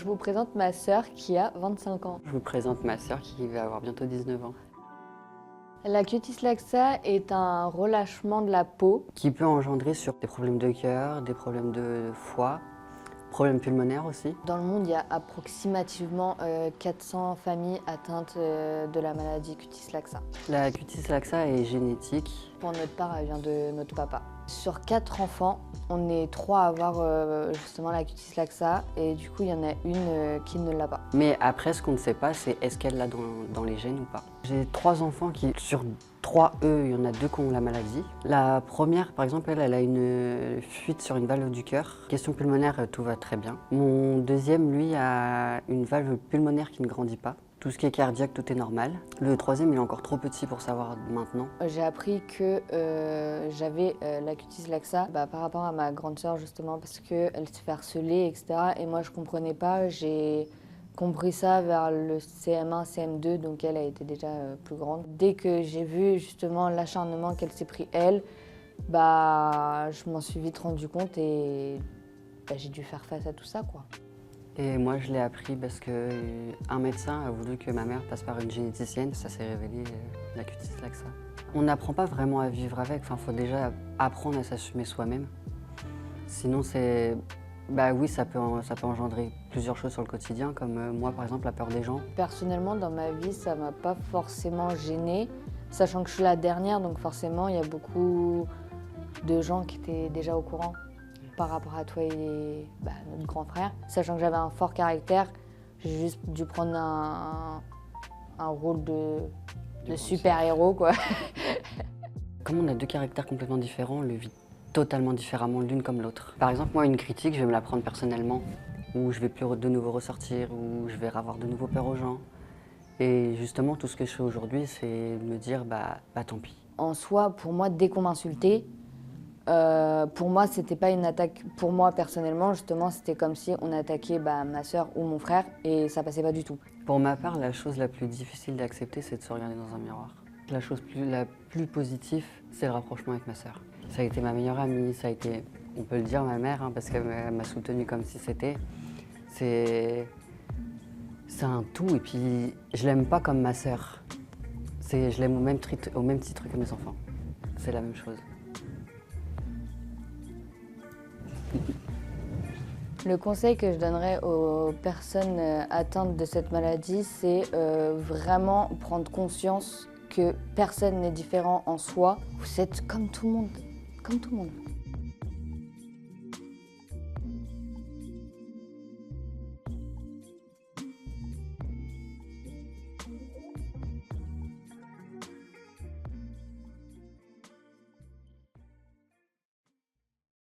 Je vous présente ma sœur qui a 25 ans. Je vous présente ma sœur qui va avoir bientôt 19 ans. La cutis laxa est un relâchement de la peau Qui peut engendrer sur des problèmes de cœur, des problèmes de foie, problèmes pulmonaires aussi. Dans le monde, il y a approximativement 400 familles atteintes de la maladie cutis laxa. La cutis laxa est génétique. Pour notre part, elle vient de notre papa. Sur 4 enfants, on est 3 à avoir justement la cutis laxa et du coup, il y en a une qui ne l'a pas. Mais après, ce qu'on ne sait pas, c'est est-ce qu'elle l'a dans les gènes ou pas. J'ai 3 enfants qui, sur 3 il y en a 2 qui ont la maladie. La première, par exemple, elle a une fuite sur une valve du cœur. Question pulmonaire, tout va très bien. Mon deuxième, lui, a une valve pulmonaire qui ne grandit pas. Tout ce qui est cardiaque, tout est normal. Le troisième, il est encore trop petit pour savoir maintenant. J'ai appris que j'avais la cutis laxa par rapport à ma grande sœur justement parce qu'elle se fait harceler, etc. Et moi je comprenais pas, j'ai compris ça vers le CM1, CM2, donc elle a été déjà plus grande. Dès que j'ai vu justement l'acharnement qu'elle s'est pris elle, je m'en suis vite rendu compte et j'ai dû faire face à tout ça quoi. Et moi, je l'ai appris parce qu'un médecin a voulu que ma mère passe par une généticienne. Ça s'est révélé la cutis laxa. On n'apprend pas vraiment à vivre avec. Enfin, faut déjà apprendre à s'assumer soi-même. Sinon, oui, ça peut engendrer plusieurs choses sur le quotidien, comme moi, par exemple, la peur des gens. Personnellement, dans ma vie, ça m'a pas forcément gênée, sachant que je suis la dernière, donc forcément, il y a beaucoup de gens qui étaient déjà au courant par rapport à toi et notre grand frère. Sachant que j'avais un fort caractère, j'ai juste dû prendre un rôle de super-héros, quoi. Comme on a 2 caractères complètement différents, on le vit totalement différemment l'une comme l'autre. Par exemple, moi, une critique, je vais me la prendre personnellement, ou je vais plus de nouveau ressortir, ou je vais avoir de nouveau peur aux gens. Et justement, tout ce que je fais aujourd'hui, c'est me dire, tant pis. En soi, pour moi, dès qu'on m'insultait, pour moi, c'était pas une attaque. Pour moi, personnellement, justement, c'était comme si on attaquait ma sœur ou mon frère et ça passait pas du tout. Pour ma part, la chose la plus difficile d'accepter, c'est de se regarder dans un miroir. La chose la plus positive, c'est le rapprochement avec ma sœur. Ça a été ma meilleure amie, ça a été, on peut le dire, ma mère, parce qu'elle m'a soutenue comme si c'était. C'est un tout, et puis je l'aime pas comme ma sœur. Je l'aime au même titre que mes enfants. C'est la même chose. Le conseil que je donnerais aux personnes atteintes de cette maladie, c'est vraiment prendre conscience que personne n'est différent en soi. Vous êtes comme tout le monde, comme tout le monde.